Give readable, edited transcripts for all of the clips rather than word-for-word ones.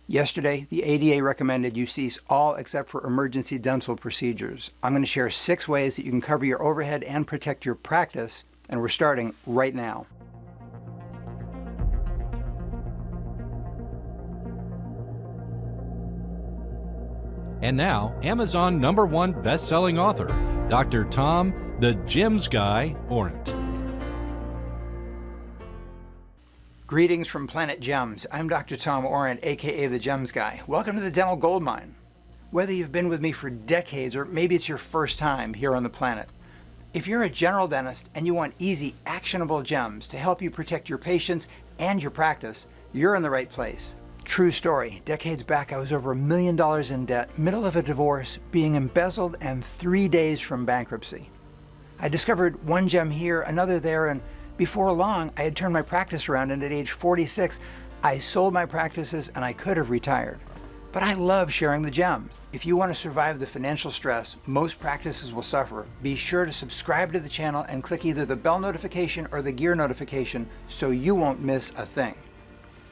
Yesterday, the ADA recommended you cease all except for emergency dental procedures. I'm going to share 6 ways that you can cover your overhead and protect your practice, and we're starting right now. And now, Amazon #1 best-selling author, Dr. Tom, the Gems Guy, Orent. Greetings from Planet Gems. I'm Dr. Tom Orent, aka the Gems Guy. Welcome to the Dental Goldmine. Whether you've been with me for decades or maybe it's your first time here on the planet, if you're a general dentist and you want easy, actionable gems to help you protect your patients and your practice, you're in the right place. True story. Decades back, I was over $1 million in debt, middle of a divorce, being embezzled, and 3 days from bankruptcy. I discovered one gem here, another there, and before long, I had turned my practice around, and at age 46, I sold my practices and I could have retired. But I love sharing the gems. If you want to survive the financial stress most practices will suffer, be sure to subscribe to the channel and click either the bell notification or the gear notification so you won't miss a thing.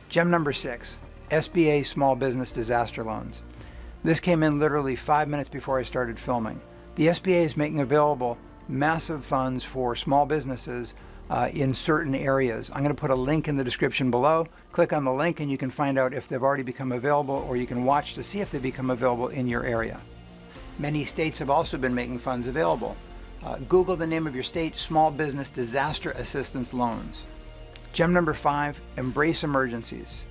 Gem number 6, SBA Small Business Disaster Loans. This came in literally 5 minutes before I started filming. The SBA is making available massive funds for small businesses in certain areas. I'm going to put a link in the description below. Click on the link and you can find out if they've already become available, or you can watch to see if they become available in your area. Many states have also been making funds available. Google the name of your state, Small Business Disaster Assistance Loans. Gem number 5, embrace emergencies.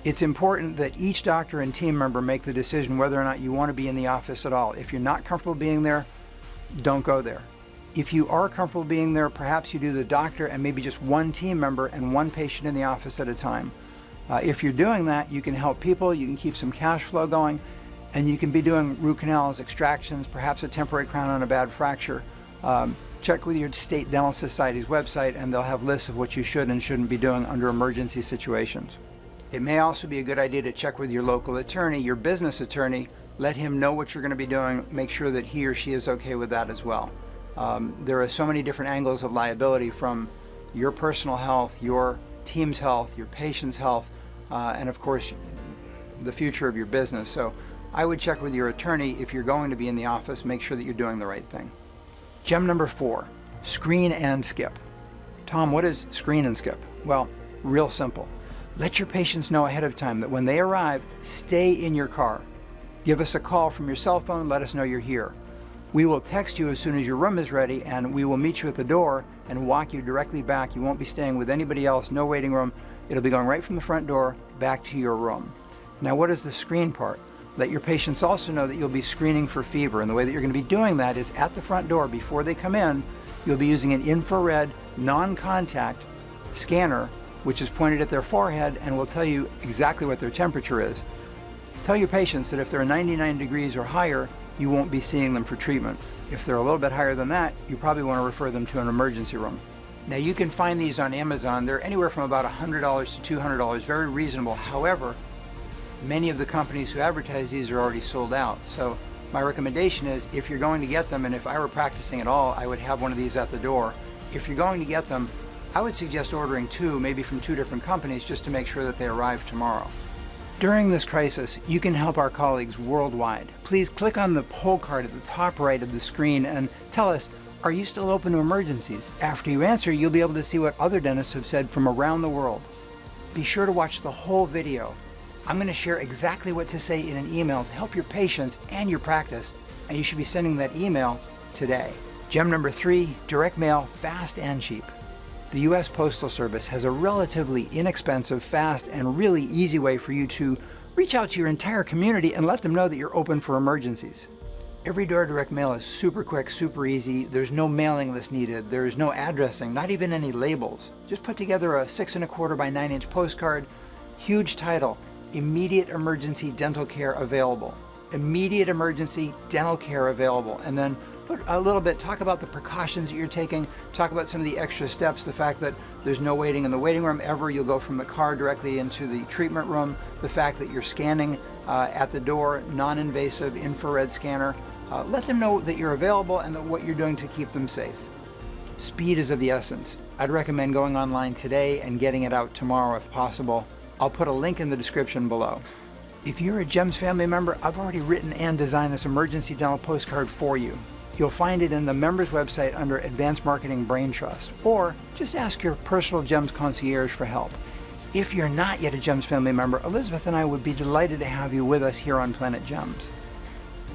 It's important that each doctor and team member make the decision whether or not you want to be in the office at all. If you're not comfortable being there, don't go there. If you are comfortable being there, perhaps you do the doctor and maybe just one team member and one patient in the office at a time. If you're doing that, you can help people, you can keep some cash flow going, and you can be doing root canals, extractions, perhaps a temporary crown on a bad fracture. Check with your state dental society's website and they'll have lists of what you should and shouldn't be doing under emergency situations. It may also be a good idea to check with your local attorney, your business attorney. Let him know what you're going to be doing. Make sure that he or she is okay with that as well. There are so many different angles of liability, from your personal health, your team's health, your patient's health, and of course the future of your business. So I would check with your attorney if you're going to be in the office. Make sure that you're doing the right thing. Gem number 4, screen and skip. Tom, what is screen and skip? Well, real simple. Let your patients know ahead of time that when they arrive, stay in your car. Give us a call from your cell phone, let us know you're here. We will text you as soon as your room is ready, and we will meet you at the door and walk you directly back. You won't be staying with anybody else, no waiting room. It'll be going right from the front door back to your room. Now, what is the screen part? Let your patients also know that you'll be screening for fever, and the way that you're going to be doing that is at the front door before they come in. You'll be using an infrared non-contact scanner which is pointed at their forehead and will tell you exactly what their temperature is. Tell your patients that if they're 99 degrees or higher, you won't be seeing them for treatment. If they're a little bit higher than that, you probably want to refer them to an emergency room. Now, you can find these on Amazon. They're anywhere from about $100 to $200, very reasonable. However, many of the companies who advertise these are already sold out. So my recommendation is, if you're going to get them, and if I were practicing at all, I would have one of these at the door. If you're going to get them, I would suggest ordering 2, maybe from 2 different companies, just to make sure that they arrive tomorrow. During this crisis, you can help our colleagues worldwide. Please click on the poll card at the top right of the screen and tell us, are you still open to emergencies? After you answer, you'll be able to see what other dentists have said from around the world. Be sure to watch the whole video. I'm going to share exactly what to say in an email to help your patients and your practice, and you should be sending that email today. Gem number 3, direct mail, fast and cheap. The U.S. Postal Service has a relatively inexpensive, fast, and really easy way for you to reach out to your entire community and let them know that you're open for emergencies. Every door direct mail is super quick, super easy. There's no mailing list needed. There's no addressing, not even any labels. Just put together a 6 1/4 by 9 inch postcard, huge title, immediate emergency dental care available. Immediate emergency dental care available. And then put a little bit, talk about the precautions that you're taking, talk about some of the extra steps, the fact that there's no waiting in the waiting room ever, you'll go from the car directly into the treatment room, the fact that you're scanning at the door, non-invasive infrared scanner. Let them know that you're available and that what you're doing to keep them safe. Speed is of the essence. I'd recommend going online today and getting it out tomorrow if possible. I'll put a link in the description below. If you're a GEMS family member, I've already written and designed this emergency dental postcard for you. You'll find it in the members website under Advanced Marketing Brain Trust, or just ask your personal GEMS concierge for help. If you're not yet a GEMS family member, Elizabeth and I would be delighted to have you with us here on Planet GEMS.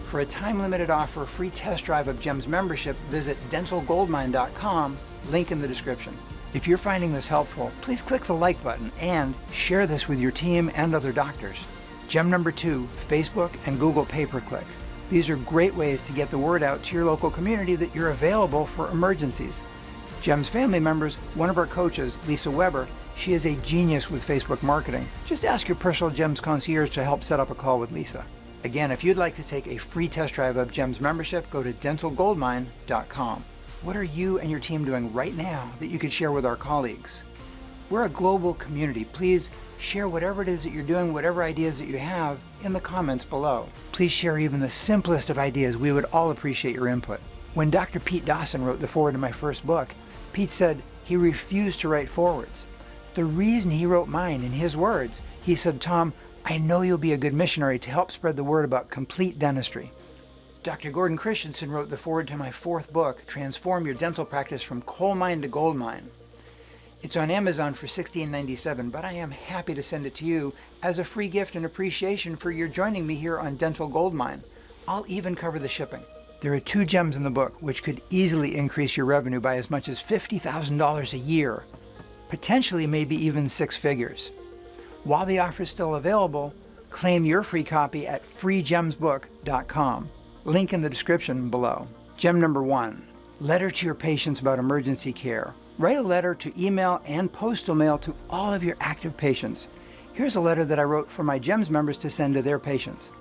For a time-limited offer, free test drive of GEMS membership, visit dentalgoldmine.com, link in the description. If you're finding this helpful, please click the like button and share this with your team and other doctors. Gem number 2, Facebook and Google pay-per-click. These are great ways to get the word out to your local community that you're available for emergencies. GEMS family members, one of our coaches, Lisa Weber, she is a genius with Facebook marketing. Just ask your personal GEMS concierge to help set up a call with Lisa. Again, if you'd like to take a free test drive of GEMS membership, go to dentalgoldmine.com. What are you and your team doing right now that you could share with our colleagues? We're a global community. Please share whatever it is that you're doing, whatever ideas that you have, in the comments below. Please share even the simplest of ideas. We would all appreciate your input. When Dr. Pete Dawson wrote the foreword to my first book, Pete said he refused to write forewords. The reason he wrote mine, in his words, he said, "Tom, I know you'll be a good missionary to help spread the word about complete dentistry." Dr. Gordon Christensen wrote the foreword to my 4th book, Transform Your Dental Practice from Coal Mine to Gold Mine. It's on Amazon for $16.97, but I am happy to send it to you as a free gift and appreciation for your joining me here on Dental Goldmine. I'll even cover the shipping. There are 2 gems in the book which could easily increase your revenue by as much as $50,000 a year, potentially maybe even 6 figures. While the offer is still available, claim your free copy at freegemsbook.com. Link in the description below. Gem number 1, letter to your patients about emergency care. Write a letter to email and postal mail to all of your active patients. Here's a letter that I wrote for my GEMS members to send to their patients.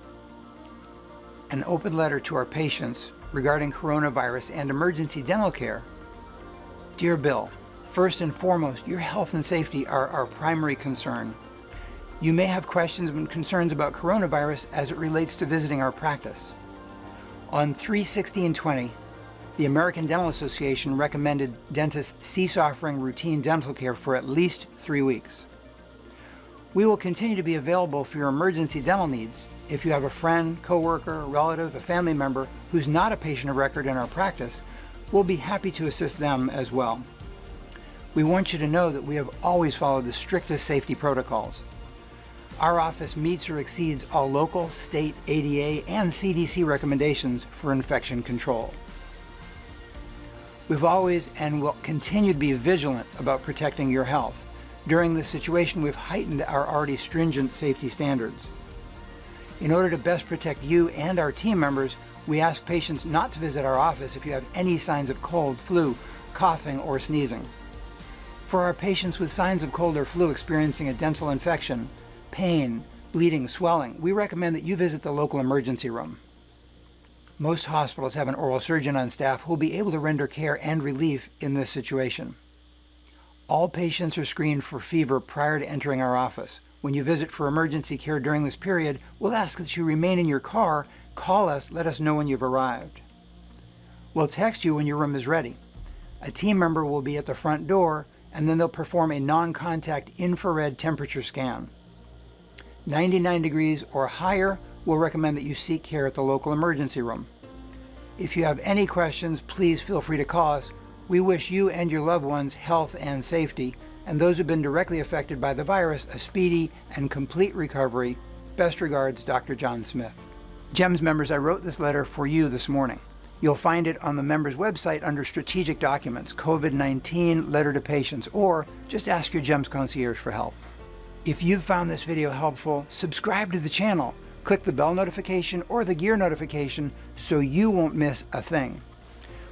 An open letter to our patients regarding coronavirus and emergency dental care. Dear Bill, first and foremost, your health and safety are our primary concern. You may have questions and concerns about coronavirus as it relates to visiting our practice. On 3/16/20, the American Dental Association recommended dentists cease offering routine dental care for at least 3 weeks. We will continue to be available for your emergency dental needs. If you have a friend, coworker, relative, a family member who's not a patient of record in our practice, we'll be happy to assist them as well. We want you to know that we have always followed the strictest safety protocols. Our office meets or exceeds all local, state, ADA, and CDC recommendations for infection control. We've always and will continue to be vigilant about protecting your health. During this situation, we've heightened our already stringent safety standards. In order to best protect you and our team members, we ask patients not to visit our office if you have any signs of cold, flu, coughing, or sneezing. For our patients with signs of cold or flu experiencing a dental infection, pain, bleeding, swelling, we recommend that you visit the local emergency room. Most hospitals have an oral surgeon on staff who will be able to render care and relief in this situation. All patients are screened for fever prior to entering our office. When you visit for emergency care during this period, we'll ask that you remain in your car, call us, let us know when you've arrived. We'll text you when your room is ready. A team member will be at the front door, and then they'll perform a non-contact infrared temperature scan. 99 degrees or higher, we'll recommend that you seek care at the local emergency room. If you have any questions, please feel free to call us. We wish you and your loved ones health and safety, and those who've been directly affected by the virus a speedy and complete recovery. Best regards, Dr. John Smith. GEMS members, I wrote this letter for you this morning. You'll find it on the members' website under Strategic Documents, COVID-19, Letter to Patients, or just ask your GEMS concierge for help. If you've found this video helpful, subscribe to the channel. Click the bell notification or the gear notification so you won't miss a thing.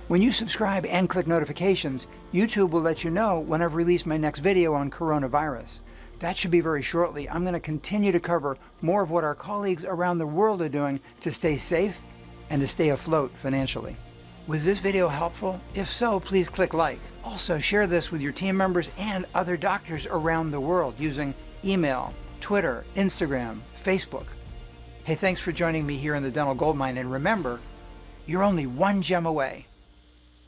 When you subscribe and click notifications, YouTube will let you know when I've released my next video on coronavirus. That should be very shortly. I'm going to continue to cover more of what our colleagues around the world are doing to stay safe and to stay afloat financially. Was this video helpful? If so, please click like. Also, share this with your team members and other doctors around the world using email, Twitter, Instagram, Facebook. Hey, thanks for joining me here in the Dental Goldmine, and remember, you're only one gem away